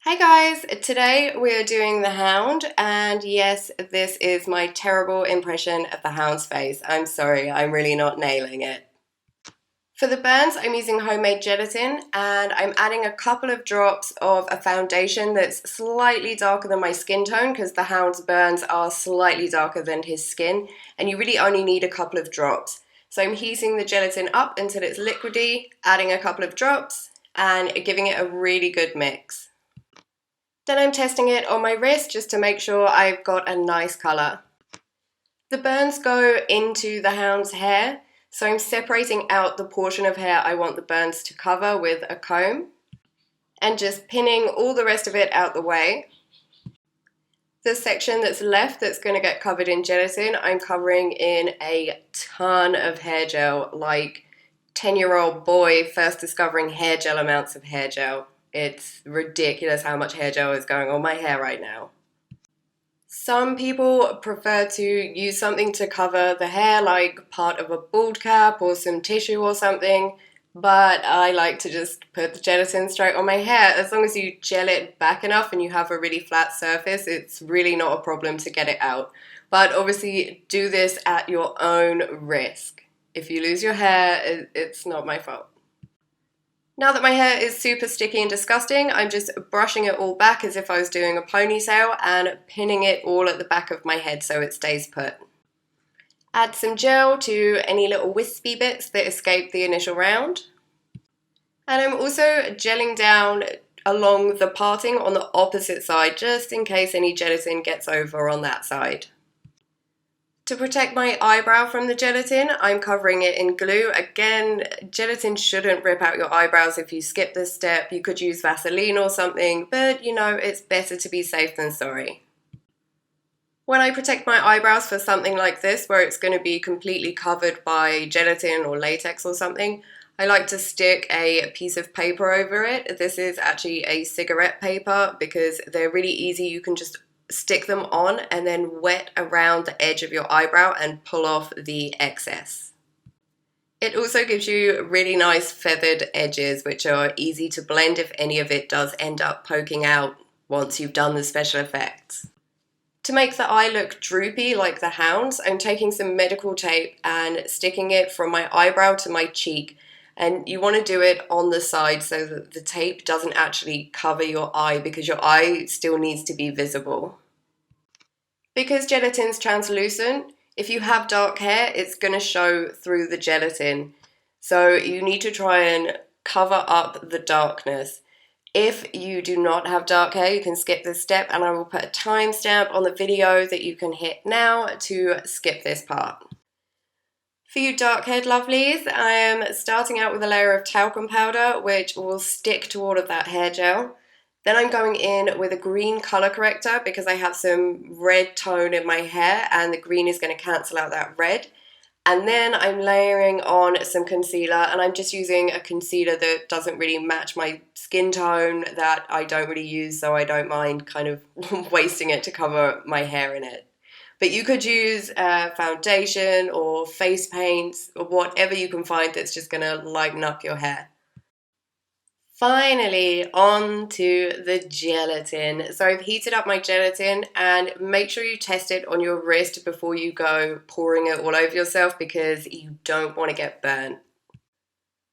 Hey guys, today we're doing the Hound, and yes, this is my terrible impression of the Hound's face. I'm sorry, I'm really not nailing it. For the burns, I'm using Homemade Gelatin, and I'm adding a couple of drops of a foundation that's slightly darker than my skin tone because the Hound's burns are slightly darker than his skin, and you really only need a couple of drops. So I'm heating the gelatin up until it's liquidy, adding a couple of drops, and giving it a really good mix. Then I'm testing it on my wrist just to make sure I've got a nice colour. The burns go into the Hound's hair, so I'm separating out the portion of hair I want the burns to cover with a comb and just pinning all the rest of it out the way. The section that's left that's going to get covered in gelatin, I'm covering in a ton of hair gel, like 10-year-old boy first discovering hair gel amounts of hair gel. It's ridiculous how much hair gel is going on my hair right now. Some people prefer to use something to cover the hair, like part of a bald cap or some tissue or something, but I like to just put the gelatin straight on my hair. As long as you gel it back enough and you have a really flat surface, it's really not a problem to get it out. But obviously do this at your own risk. If you lose your hair, it's not my fault. Now that my hair is super sticky and disgusting, I'm just brushing it all back as if I was doing a ponytail and pinning it all at the back of my head so it stays put. Add some gel to any little wispy bits that escape the initial round. And I'm also gelling down along the parting on the opposite side just in case any gelatin gets over on that side. To protect my eyebrow from the gelatin, I'm covering it in glue. Again, gelatin shouldn't rip out your eyebrows if you skip this step. You could use Vaseline or something, but you know, it's better to be safe than sorry. When I protect my eyebrows for something like this, where it's going to be completely covered by gelatin or latex or something, I like to stick a piece of paper over it. This is actually a cigarette paper because they're really easy. You can just stick them on and then wet around the edge of your eyebrow and pull off the excess. It also gives you really nice feathered edges which are easy to blend if any of it does end up poking out once you've done the special effects. To make the eye look droopy like the Hound's, I'm taking some medical tape and sticking it from my eyebrow to my cheek. And you want to do it on the side so that the tape doesn't actually cover your eye because your eye still needs to be visible. Because gelatin's translucent, if you have dark hair, it's going to show through the gelatin. So you need to try and cover up the darkness. If you do not have dark hair, you can skip this step, and I will put a timestamp on the video that you can hit now to skip this part. For you dark-haired lovelies, I am starting out with a layer of talcum powder, which will stick to all of that hair gel. Then I'm going in with a green color corrector because I have some red tone in my hair and the green is going to cancel out that red. And then I'm layering on some concealer, and I'm just using a concealer that doesn't really match my skin tone, that I don't really use, so I don't mind kind of wasting it to cover my hair in it. But you could use foundation or face paints or whatever you can find that's just going to lighten up your hair. Finally, on to the gelatin. So I've heated up my gelatin, and make sure you test it on your wrist before you go pouring it all over yourself because you don't want to get burnt.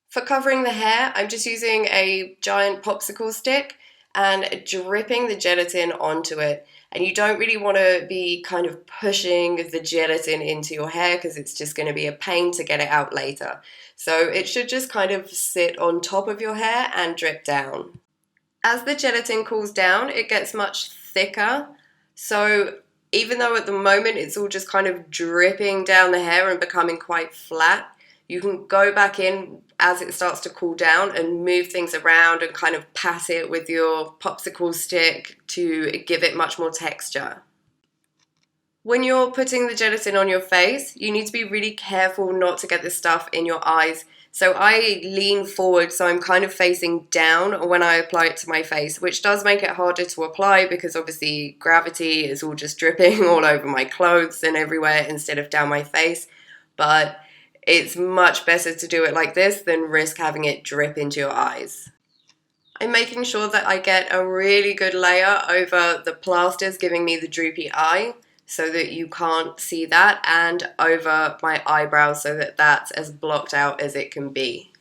For covering the hair, I'm just using a giant popsicle stick and dripping the gelatin onto it. And you don't really want to be kind of pushing the gelatin into your hair because it's just going to be a pain to get it out later. So it should just kind of sit on top of your hair and drip down. As the gelatin cools down, it gets much thicker. So even though at the moment it's all just kind of dripping down the hair and becoming quite flat, you can go back in as it starts to cool down and move things around and kind of pat it with your popsicle stick to give it much more texture. When you're putting the gelatin on your face, you need to be really careful not to get this stuff in your eyes. So I lean forward, so I'm kind of facing down when I apply it to my face, which does make it harder to apply because obviously gravity is all just dripping all over my clothes and everywhere instead of down my face. But it's much better to do it like this than risk having it drip into your eyes. I'm making sure that I get a really good layer over the plasters giving me the droopy eye so that you can't see that, and over my eyebrows so that that's as blocked out as it can be.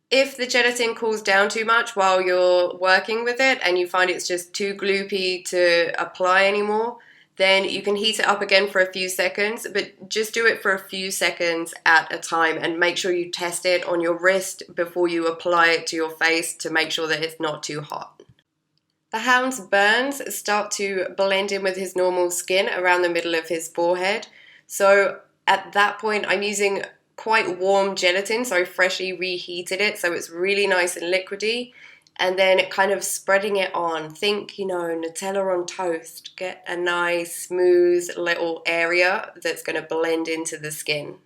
If the gelatin cools down too much while you're working with it and you find it's just too gloopy to apply anymore, then you can heat it up again for a few seconds, but just do it for a few seconds at a time and make sure you test it on your wrist before you apply it to your face to make sure that it's not too hot. The Hound's burns start to blend in with his normal skin around the middle of his forehead. So at that point, I'm using quite warm gelatin, so I freshly reheated it so it's really nice and liquidy, and then kind of spreading it on. Think, Nutella on toast. Get a nice smooth little area that's going to blend into the skin.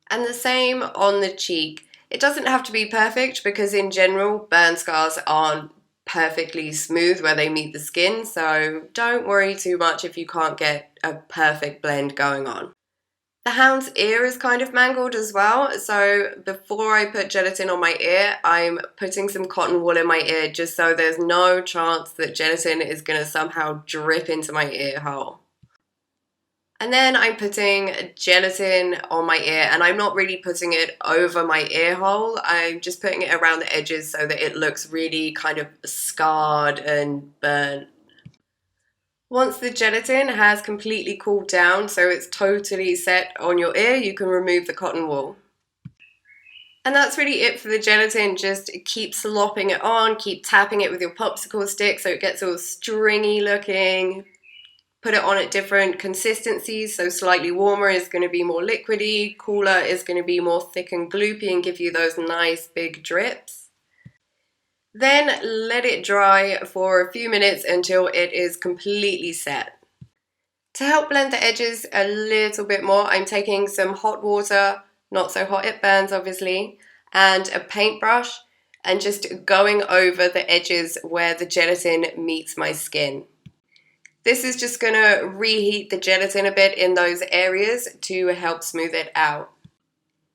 And the same on the cheek. It doesn't have to be perfect because in general burn scars aren't perfectly smooth where they meet the skin, so don't worry too much if you can't get a perfect blend going on. The Hound's ear is kind of mangled as well, so before I put gelatin on my ear, I'm putting some cotton wool in my ear just so there's no chance that gelatin is going to somehow drip into my ear hole. And then I'm putting gelatin on my ear, and I'm not really putting it over my ear hole, I'm just putting it around the edges so that it looks really kind of scarred and burnt. Once the gelatin has completely cooled down, so it's totally set on your ear, you can remove the cotton wool. And that's really it for the gelatin. Just keep slopping it on, keep tapping it with your popsicle stick so it gets all stringy looking. Put it on at different consistencies, so slightly warmer is going to be more liquidy, cooler is going to be more thick and gloopy and give you those nice big drips. Then let it dry for a few minutes until it is completely set. To help blend the edges a little bit more, I'm taking some hot water, not so hot it burns obviously, and a paintbrush, and just going over the edges where the gelatin meets my skin. This is just going to reheat the gelatin a bit in those areas to help smooth it out.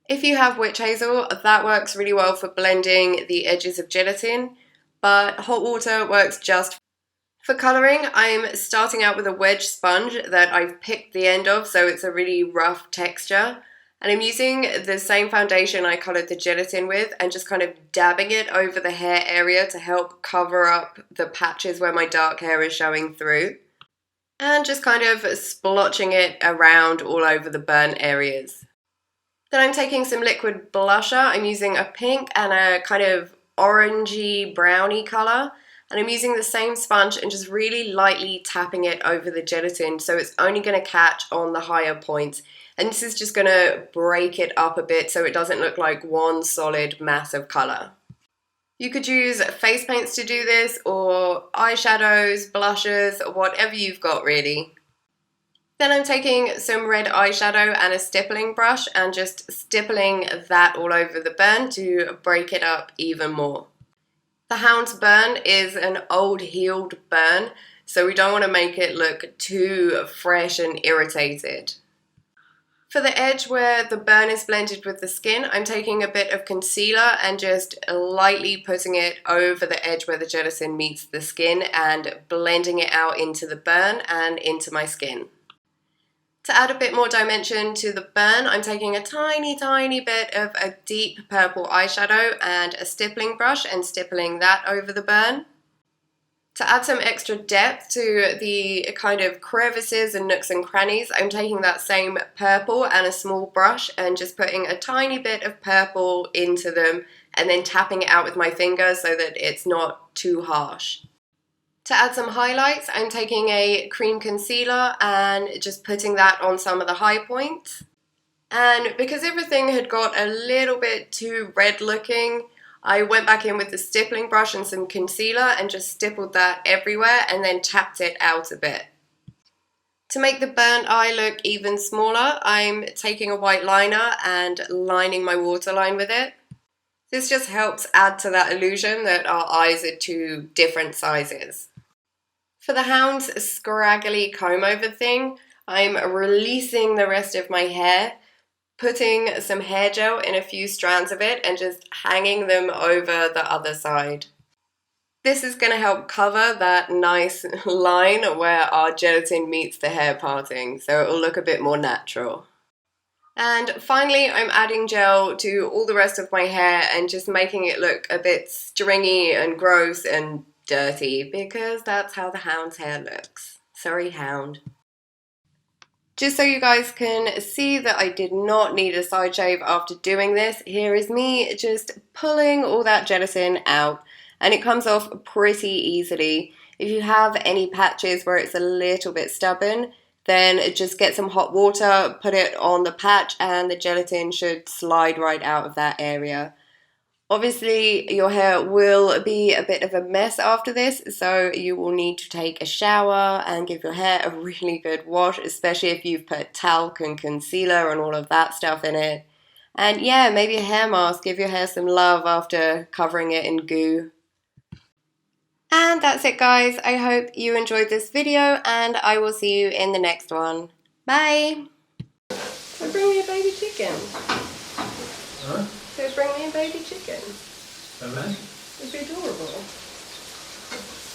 If you have witch hazel, that works really well for blending the edges of gelatin, but hot water works just fine. For colouring, I'm starting out with a wedge sponge that I've picked the end of, so it's a really rough texture. And I'm using the same foundation I coloured the gelatin with and just kind of dabbing it over the hair area to help cover up the patches where my dark hair is showing through. And just kind of splotching it around all over the burnt areas. Then I'm taking some liquid blusher. I'm using a pink and a kind of orangey browny colour, and I'm using the same sponge and just really lightly tapping it over the gelatin so it's only going to catch on the higher points, and this is just going to break it up a bit so it doesn't look like one solid mass of colour. You could use face paints to do this, or eyeshadows, blushes, whatever you've got really. Then I'm taking some red eyeshadow and a stippling brush and just stippling that all over the burn to break it up even more. The Hound's burn is an old healed burn, so we don't want to make it look too fresh and irritated. For the edge where the burn is blended with the skin, I'm taking a bit of concealer and just lightly putting it over the edge where the gelatin meets the skin and blending it out into the burn and into my skin. To add a bit more dimension to the burn, I'm taking a tiny bit of a deep purple eyeshadow and a stippling brush and stippling that over the burn. To add some extra depth to the kind of crevices and nooks and crannies, I'm taking that same purple and a small brush and just putting a tiny bit of purple into them and then tapping it out with my finger so that it's not too harsh. To add some highlights, I'm taking a cream concealer and just putting that on some of the high points. And because everything had got a little bit too red looking, I went back in with the stippling brush and some concealer and just stippled that everywhere and then tapped it out a bit. To make the burnt eye look even smaller, I'm taking a white liner and lining my waterline with it. This just helps add to that illusion that our eyes are two different sizes. For the Hound's scraggly comb over thing, I'm releasing the rest of my hair, putting some hair gel in a few strands of it and just hanging them over the other side. This is going to help cover that nice line where our gelatin meets the hair parting, so it will look a bit more natural. And finally, I'm adding gel to all the rest of my hair and just making it look a bit stringy and gross and dirty, because that's how the Hound's hair looks. Sorry, Hound. Just so you guys can see that I did not need a side shave after doing this, here is me just pulling all that gelatin out, and it comes off pretty easily. If you have any patches where it's a little bit stubborn, then just get some hot water, put it on the patch, and the gelatin should slide right out of that area. Obviously, your hair will be a bit of a mess after this, so you will need to take a shower and give your hair a really good wash, especially if you've put talc and concealer and all of that stuff in it. And yeah, maybe a hair mask, give your hair some love after covering it in goo. And that's it, guys. I hope you enjoyed this video, and I will see you in the next one. Bye! So bring me a baby chicken. Huh? So bring me a baby chicken. Alright. It'd be adorable.